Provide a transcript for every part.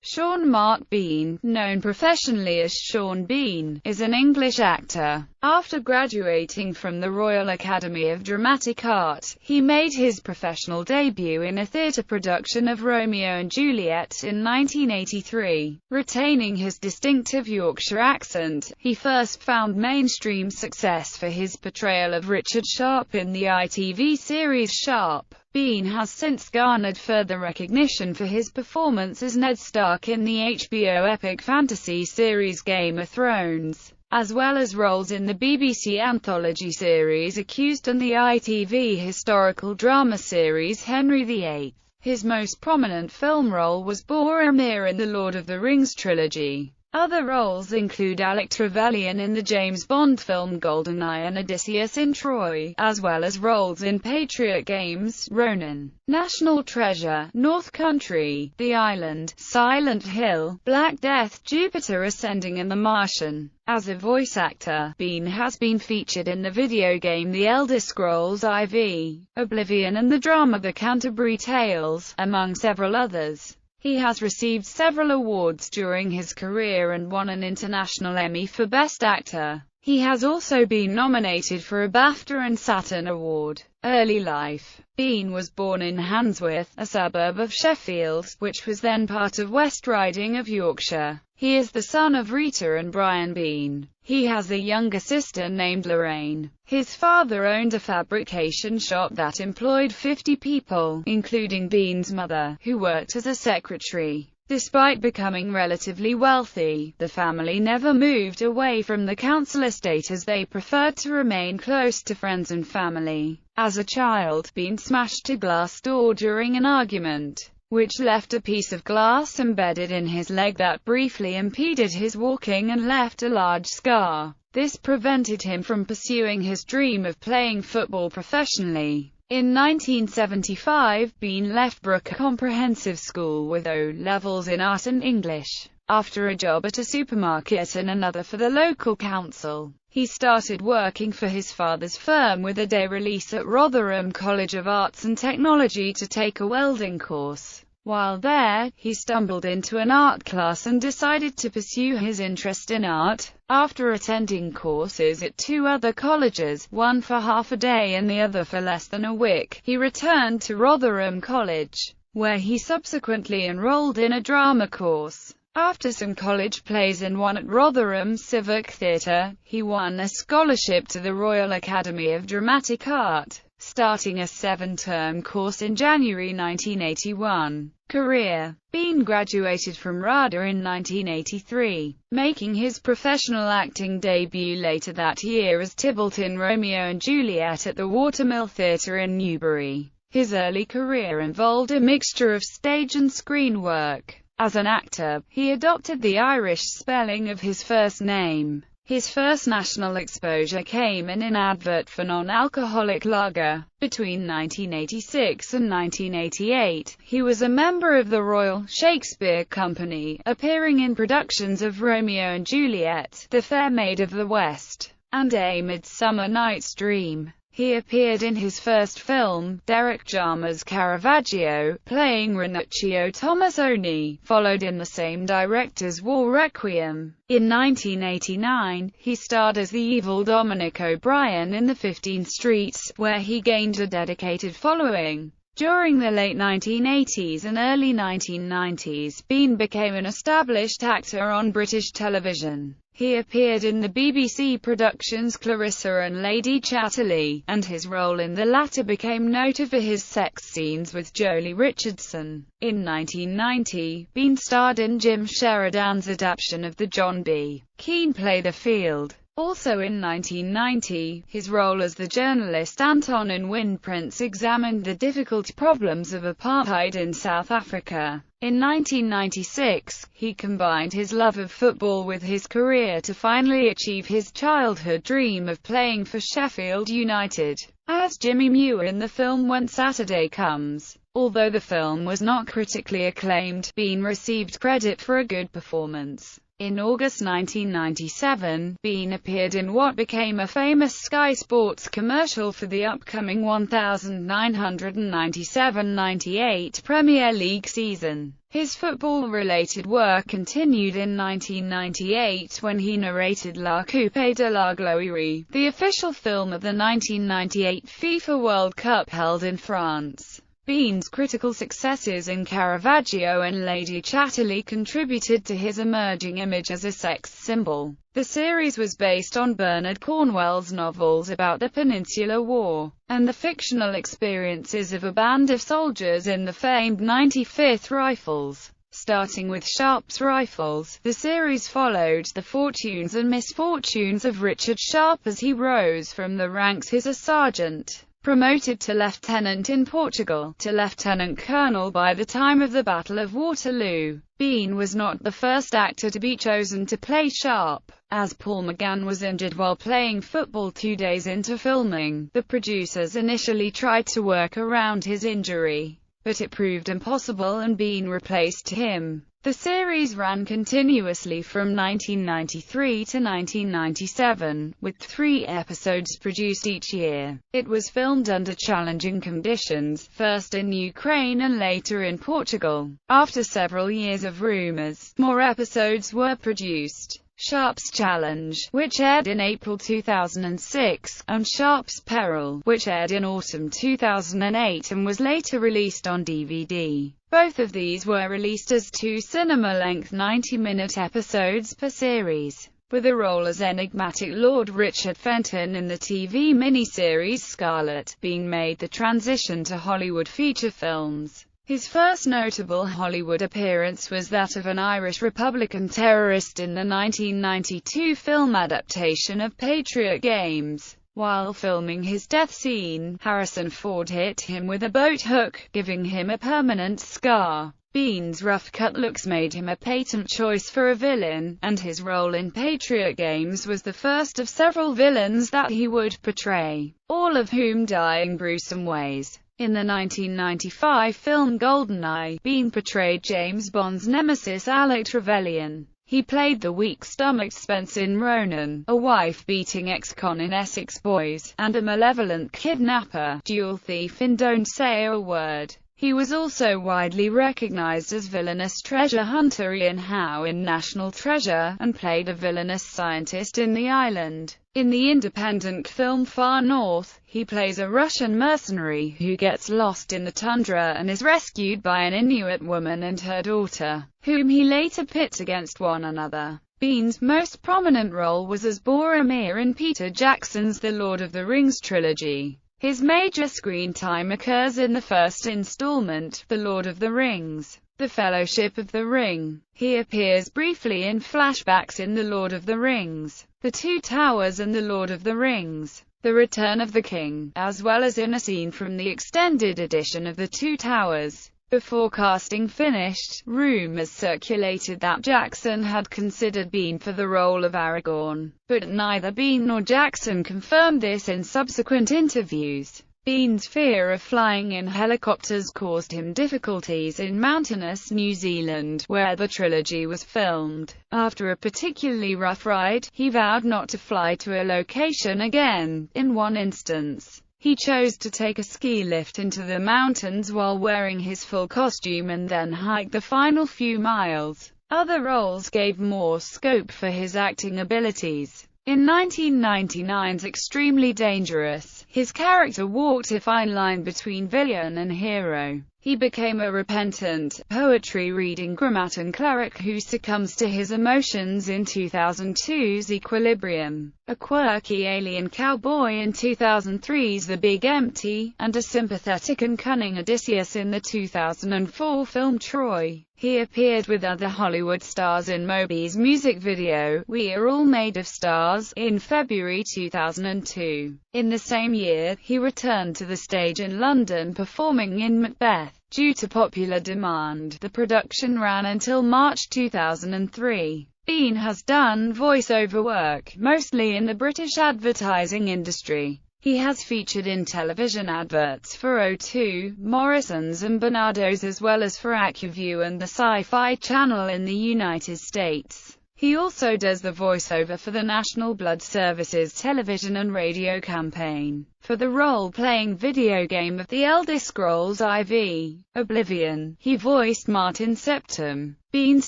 Shaun Mark Bean, known professionally as Shaun Bean, is an English actor. After graduating from the Royal Academy of Dramatic Art, he made his professional debut in a theatre production of Romeo and Juliet in 1983. Retaining his distinctive Yorkshire accent, he first found mainstream success for his portrayal of Richard Sharp in the ITV series Sharp. Bean has since garnered further recognition for his performance as Ned Stark in the HBO epic fantasy series Game of Thrones, as well as roles in the BBC anthology series Accused and the ITV historical drama series Henry VIII. His most prominent film role was Boromir in the Lord of the Rings trilogy. Other roles include Alec Trevelyan in the James Bond film GoldenEye and Odysseus in Troy, as well as roles in Patriot Games, Ronin, National Treasure, North Country, The Island, Silent Hill, Black Death, Jupiter Ascending and The Martian. As a voice actor, Bean has been featured in the video game The Elder Scrolls IV, Oblivion and the drama The Canterbury Tales, among several others. He has received several awards during his career and won an International Emmy for Best Actor. He has also been nominated for a BAFTA and Saturn Award. Early life. Bean was born in Handsworth, a suburb of Sheffield, which was then part of West Riding of Yorkshire. He is the son of Rita and Brian Bean. He has a younger sister named Lorraine. His father owned a fabrication shop that employed 50 people, including Bean's mother, who worked as a secretary. Despite becoming relatively wealthy, the family never moved away from the council estate as they preferred to remain close to friends and family. As a child, Bean smashed a glass door during an argument, which left a piece of glass embedded in his leg that briefly impeded his walking and left a large scar. This prevented him from pursuing his dream of playing football professionally. In 1975, Bean left Brooke Comprehensive School with O-levels in art and English. After a job at a supermarket and another for the local council, he started working for his father's firm with a day release at Rotherham College of Arts and Technology to take a welding course. While there, he stumbled into an art class and decided to pursue his interest in art. After attending courses at two other colleges, one for half a day and the other for less than a week, he returned to Rotherham College, where he subsequently enrolled in a drama course. After some college plays and one at Rotherham Civic Theatre, he won a scholarship to the Royal Academy of Dramatic Art, starting a 7-term course in January 1981. Career. Bean graduated from RADA in 1983, making his professional acting debut later that year as Tybalt in Romeo and Juliet at the Watermill Theatre in Newbury. His early career involved a mixture of stage and screen work. As an actor, he adopted the Irish spelling of his first name. His first national exposure came in an advert for non-alcoholic lager. Between 1986 and 1988, he was a member of the Royal Shakespeare Company, appearing in productions of Romeo and Juliet, The Fair Maid of the West, and A Midsummer Night's Dream. He appeared in his first film, Derek Jarman's Caravaggio, playing Ranocchio Tomasoni, followed in the same director's War Requiem. In 1989, he starred as the evil Dominic O'Brien in The 15th Street, where he gained a dedicated following. During the late 1980s and early 1990s, Bean became an established actor on British television. He appeared in the BBC productions Clarissa and Lady Chatterley, and his role in the latter became noted for his sex scenes with Jolie Richardson. In 1990, Bean starred in Jim Sheridan's adaptation of the John B. Keane play The Field. Also in 1990, his role as the journalist Anton in Wind Prince examined the difficult problems of apartheid in South Africa. In 1996, he combined his love of football with his career to finally achieve his childhood dream of playing for Sheffield United, as Jimmy Muir in the film When Saturday Comes. Although the film was not critically acclaimed, Bean received credit for a good performance. In August 1997, Bean appeared in what became a famous Sky Sports commercial for the upcoming 1997-98 Premier League season. His football-related work continued in 1998 when he narrated La Coupe de la Gloire, the official film of the 1998 FIFA World Cup held in France. Bean's critical successes in Caravaggio and Lady Chatterley contributed to his emerging image as a sex symbol. The series was based on Bernard Cornwell's novels about the Peninsular War, and the fictional experiences of a band of soldiers in the famed 95th Rifles. Starting with Sharpe's Rifles, the series followed the fortunes and misfortunes of Richard Sharpe as he rose from the ranks as a sergeant, promoted to lieutenant in Portugal, to lieutenant colonel by the time of the Battle of Waterloo. Bean was not the first actor to be chosen to play Sharpe, as Paul McGann was injured while playing football 2 days into filming. The producers initially tried to work around his injury, but it proved impossible and Bean replaced him. The series ran continuously from 1993 to 1997, with 3 episodes produced each year. It was filmed under challenging conditions, first in Ukraine and later in Portugal. After several years of rumors, more episodes were produced. Sharpe's Challenge, which aired in April 2006, and Sharpe's Peril, which aired in autumn 2008 and was later released on DVD. Both of these were released as 2 cinema-length 90-minute episodes per series. With a role as enigmatic Lord Richard Fenton in the TV miniseries Scarlet, Bean made the transition to Hollywood feature films. His first notable Hollywood appearance was that of an Irish Republican terrorist in the 1992 film adaptation of Patriot Games. While filming his death scene, Harrison Ford hit him with a boat hook, giving him a permanent scar. Bean's rough-cut looks made him a patent choice for a villain, and his role in Patriot Games was the first of several villains that he would portray, all of whom die in gruesome ways. In the 1995 film GoldenEye, Bean portrayed James Bond's nemesis Alec Trevelyan. He played the weak-stomached Spence in Ronin, a wife-beating ex-con in Essex Boys, and a malevolent kidnapper, dual thief in Don't Say a Word. He was also widely recognized as villainous treasure hunter Ian Howe in National Treasure, and played a villainous scientist in The Island. In the independent film Far North, he plays a Russian mercenary who gets lost in the tundra and is rescued by an Inuit woman and her daughter, whom he later pits against one another. Bean's most prominent role was as Boromir in Peter Jackson's The Lord of the Rings trilogy. His major screen time occurs in the first installment, The Lord of the Rings, The Fellowship of the Ring. He appears briefly in flashbacks in The Lord of the Rings, The Two Towers and The Lord of the Rings, The Return of the King, as well as in a scene from the extended edition of The Two Towers. Before casting finished, rumors circulated that Jackson had considered Bean for the role of Aragorn, but neither Bean nor Jackson confirmed this in subsequent interviews. Bean's fear of flying in helicopters caused him difficulties in mountainous New Zealand, where the trilogy was filmed. After a particularly rough ride, he vowed not to fly to a location again. In one instance, he chose to take a ski lift into the mountains while wearing his full costume and then hike the final few miles. Other roles gave more scope for his acting abilities. In 1999's Extremely Dangerous, his character walked a fine line between villain and hero. He became a repentant, poetry-reading grammatian cleric who succumbs to his emotions in 2002's Equilibrium, a quirky alien cowboy in 2003's The Big Empty, and a sympathetic and cunning Odysseus in the 2004 film Troy. He appeared with other Hollywood stars in Moby's music video, We Are All Made of Stars, in February 2002. In the same year, he returned to the stage in London performing in Macbeth. Due to popular demand, the production ran until March 2003. Bean has done voice-over work, mostly in the British advertising industry. He has featured in television adverts for O2, Morrison's and Bernardo's as well as for AccuView and the Sci-Fi Channel in the United States. He also does the voiceover for the National Blood Service's television and radio campaign for the role-playing video game of The Elder Scrolls IV, Oblivion. He voiced Martin Septim. Bean's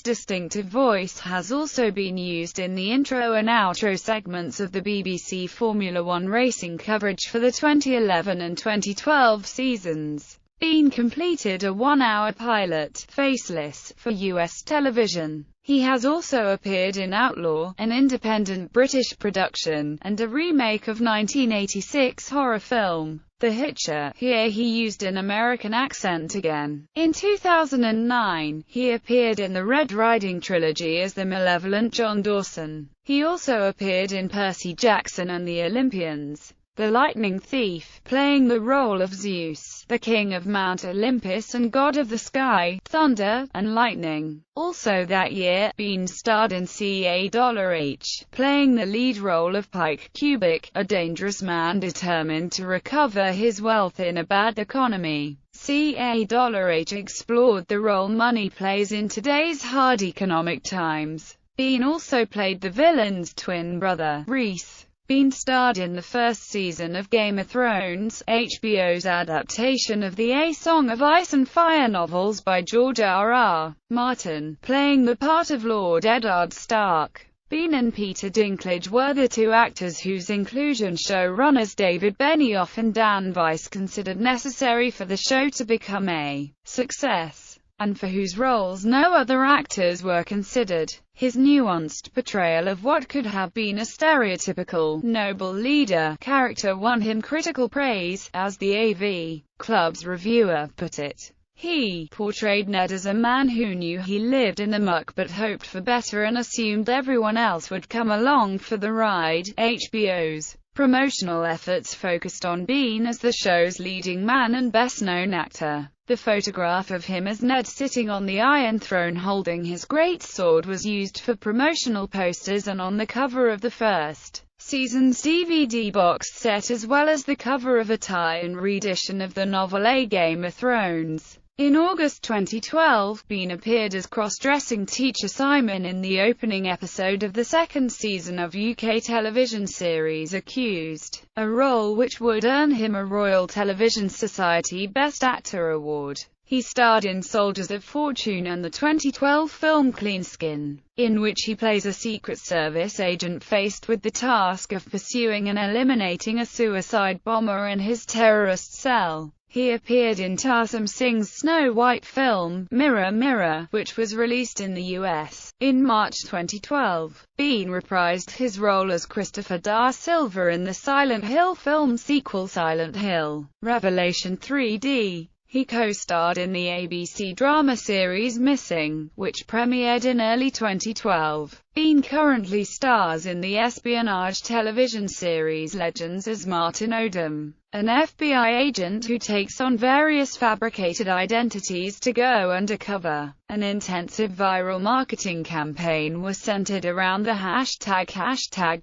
distinctive voice has also been used in the intro and outro segments of the BBC Formula One racing coverage for the 2011 and 2012 seasons. Bean completed a one-hour pilot, Faceless, for US television. He has also appeared in Outlaw, an independent British production, and a remake of 1986 horror film, The Hitcher. Here he used an American accent again. In 2009, he appeared in the Red Riding trilogy as the malevolent John Dawson. He also appeared in Percy Jackson and the Olympians, The Lightning Thief, playing the role of Zeus, the king of Mount Olympus and god of the sky, thunder, and lightning. Also that year, Bean starred in CAH, playing the lead role of Pike Cubic, a dangerous man determined to recover his wealth in a bad economy. CAH explored the role money plays in today's hard economic times. Bean also played the villain's twin brother, Reese. Bean starred in the first season of Game of Thrones, HBO's adaptation of the A Song of Ice and Fire novels by George R.R. Martin, playing the part of Lord Eddard Stark. Bean and Peter Dinklage were the two actors whose inclusion showrunners David Benioff and Dan Weiss considered necessary for the show to become a success, and for whose roles no other actors were considered. His nuanced portrayal of what could have been a stereotypical, noble leader character won him critical praise, as the AV Club's reviewer put it. He portrayed Ned as a man who knew he lived in the muck but hoped for better and assumed everyone else would come along for the ride. HBO's promotional efforts focused on Bean as the show's leading man and best-known actor. The photograph of him as Ned sitting on the Iron Throne holding his great sword was used for promotional posters and on the cover of the first season's DVD box set, as well as the cover of a tie-in reedition of the novel A Game of Thrones. In August 2012, Bean appeared as cross-dressing teacher Simon in the opening episode of the second season of UK television series Accused, a role which would earn him a Royal Television Society Best Actor award. He starred in Soldiers of Fortune and the 2012 film Clean Skin, in which he plays a Secret Service agent faced with the task of pursuing and eliminating a suicide bomber in his terrorist cell. He appeared in Tarsem Singh's Snow White film, Mirror Mirror, which was released in the US in March 2012. Bean reprised his role as Christopher Da Silva in the Silent Hill film sequel Silent Hill: Revelation 3D. He co-starred in the ABC drama series Missing, which premiered in early 2012. Bean currently stars in the espionage television series Legends as Martin Odom, an FBI agent who takes on various fabricated identities to go undercover. An intensive viral marketing campaign was centered around the hashtag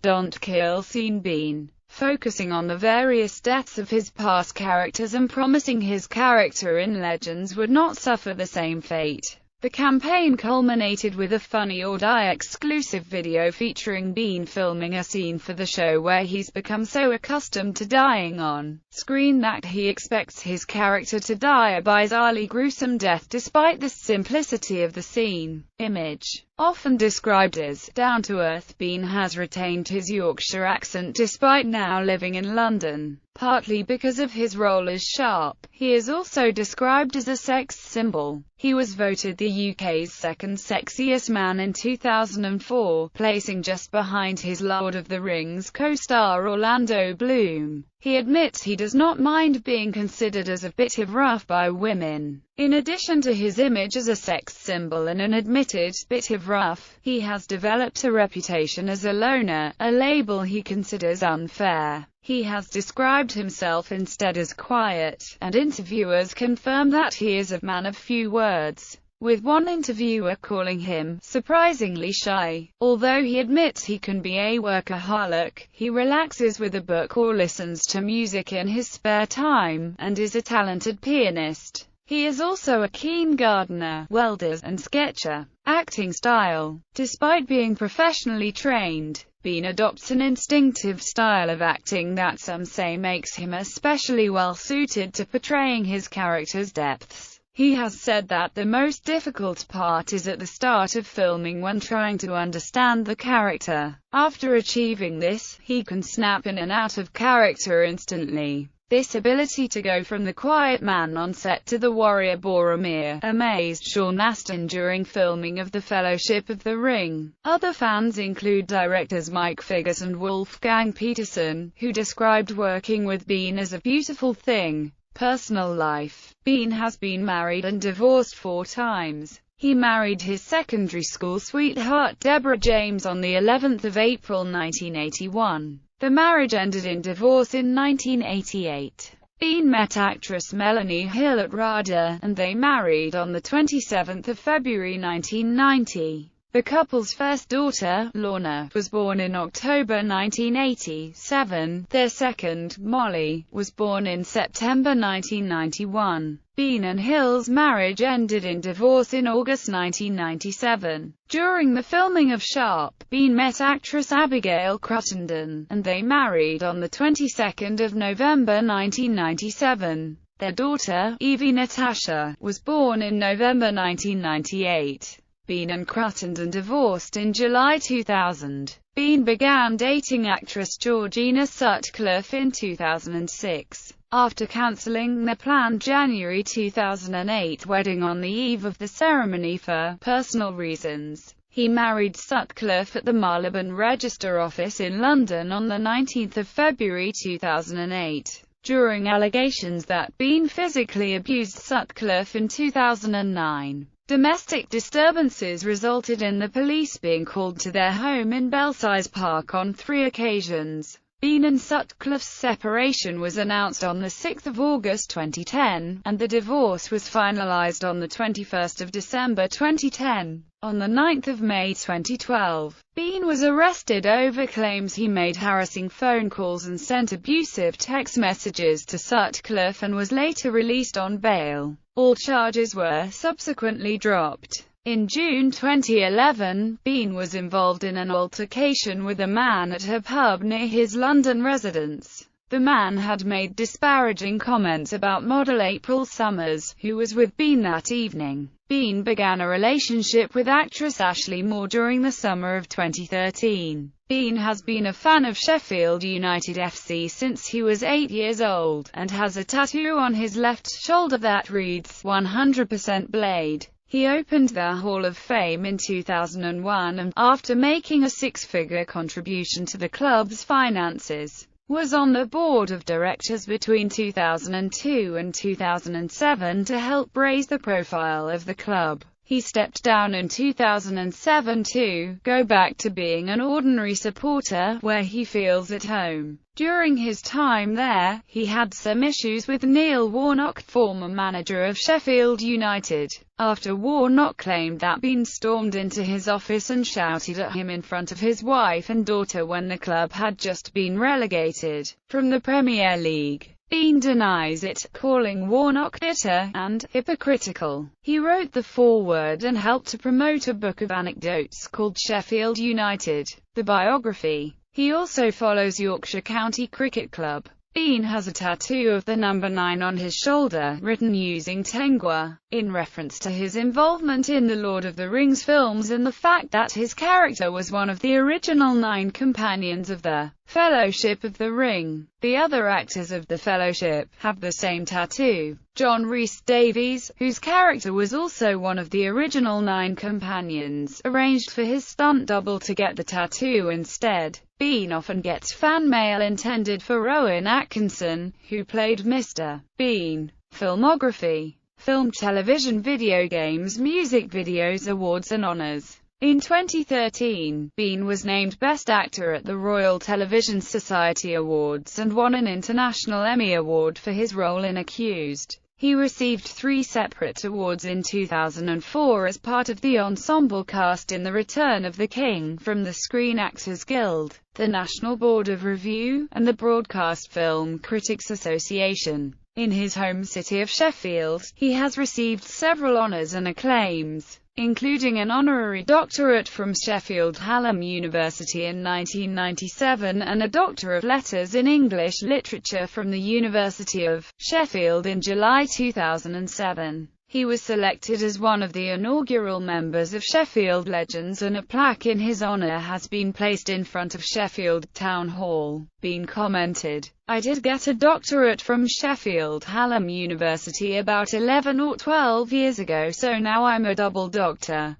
#Don'tKillSceneBean, focusing on the various deaths of his past characters and promising his character in Legends would not suffer the same fate. The campaign culminated with a Funny or Die exclusive video featuring Bean filming a scene for the show where he's become so accustomed to dying on screen that he expects his character to die a bizarrely gruesome death despite the simplicity of the scene. Image. Often described as down-to-earth, Bean has retained his Yorkshire accent despite now living in London, partly because of his role as Sharp. He is also described as a sex symbol. He was voted the UK's second sexiest man in 2004, placing just behind his Lord of the Rings co-star Orlando Bloom. He admits he does not mind being considered as a bit of rough by women. In addition to his image as a sex symbol and an admitted bit of rough, he has developed a reputation as a loner, a label he considers unfair. He has described himself instead as quiet, and interviewers confirm that he is a man of few words, with one interviewer calling him surprisingly shy. Although he admits he can be a workaholic, he relaxes with a book or listens to music in his spare time, and is a talented pianist. He is also a keen gardener, welder, and sketcher. Acting style. Despite being professionally trained, Bean adopts an instinctive style of acting that some say makes him especially well suited to portraying his character's depths. He has said that the most difficult part is at the start of filming when trying to understand the character. After achieving this, he can snap in and out of character instantly. This ability to go from the quiet man on set to the warrior Boromir amazed Shaun Astin during filming of The Fellowship of the Ring. Other fans include directors Mike Figgis and Wolfgang Peterson, who described working with Bean as a beautiful thing. Personal life. Bean has been married and divorced 4 times. He married his secondary school sweetheart Deborah James on the 11th of April 1981. The marriage ended in divorce in 1988. Bean met actress Melanie Hill at RADA, and they married on the 27th of February 1990. The couple's first daughter, Lorna, was born in October 1987. Their second, Molly, was born in September 1991. Bean and Hill's marriage ended in divorce in August 1997. During the filming of Sharp, Bean met actress Abigail Cruttenden, and they married on the 22nd of November 1997. Their daughter, Evie Natasha, was born in November 1998. Bean and Cruttenden divorced in July 2000. Bean began dating actress Georgina Sutcliffe in 2006. After cancelling their planned January 2008 wedding on the eve of the ceremony for personal reasons, he married Sutcliffe at the Marylebone Register Office in London on the 19th of February 2008. During allegations that Bean physically abused Sutcliffe in 2009. Domestic disturbances resulted in the police being called to their home in Belsize Park on 3 occasions. Bean and Sutcliffe's separation was announced on 6 August 2010, and the divorce was finalized on 21 December 2010. On 9 May 2012, Bean was arrested over claims he made harassing phone calls and sent abusive text messages to Sutcliffe and was later released on bail. All charges were subsequently dropped. In June 2011, Bean was involved in an altercation with a man at a pub near his London residence. The man had made disparaging comments about model April Summers, who was with Bean that evening. Bean began a relationship with actress Ashley Moore during the summer of 2013. Bean has been a fan of Sheffield United FC since he was 8 years old, and has a tattoo on his left shoulder that reads, 100% Blade. He opened the Hall of Fame in 2001 and, after making a 6-figure contribution to the club's finances, was on the board of directors between 2002 and 2007 to help raise the profile of the club. He stepped down in 2007 to go back to being an ordinary supporter, where he feels at home. During his time there, he had some issues with Neil Warnock, former manager of Sheffield United, after Warnock claimed that Bean stormed into his office and shouted at him in front of his wife and daughter when the club had just been relegated from the Premier League. Bean denies it, calling Warnock bitter and hypocritical. He wrote the foreword and helped to promote a book of anecdotes called Sheffield United, the biography. He also follows Yorkshire County Cricket Club. Bean has a tattoo of the number 9 on his shoulder, written using Tengwa, in reference to his involvement in the Lord of the Rings films and the fact that his character was one of the original 9 companions of the Fellowship of the Ring. The other actors of the Fellowship have the same tattoo. John Rhys-Davies, whose character was also one of the original 9 companions, arranged for his stunt double to get the tattoo instead. Bean often gets fan mail intended for Rowan Atkinson, who played Mr. Bean. Filmography: film, television, video games, music videos, awards and honors. In 2013, Bean was named Best Actor at the Royal Television Society Awards and won an International Emmy Award for his role in Accused. He received 3 separate awards in 2004 as part of the ensemble cast in The Return of the King from the Screen Actors Guild, the National Board of Review, and the Broadcast Film Critics Association. In his home city of Sheffield, he has received several honours and acclaims, including an honorary doctorate from Sheffield Hallam University in 1997 and a Doctor of Letters in English Literature from the University of Sheffield in July 2007. He was selected as one of the inaugural members of Sheffield Legends, and a plaque in his honour has been placed in front of Sheffield Town Hall. Bean commented, "I did get a doctorate from Sheffield Hallam University about 11 or 12 years ago, so now I'm a double doctor."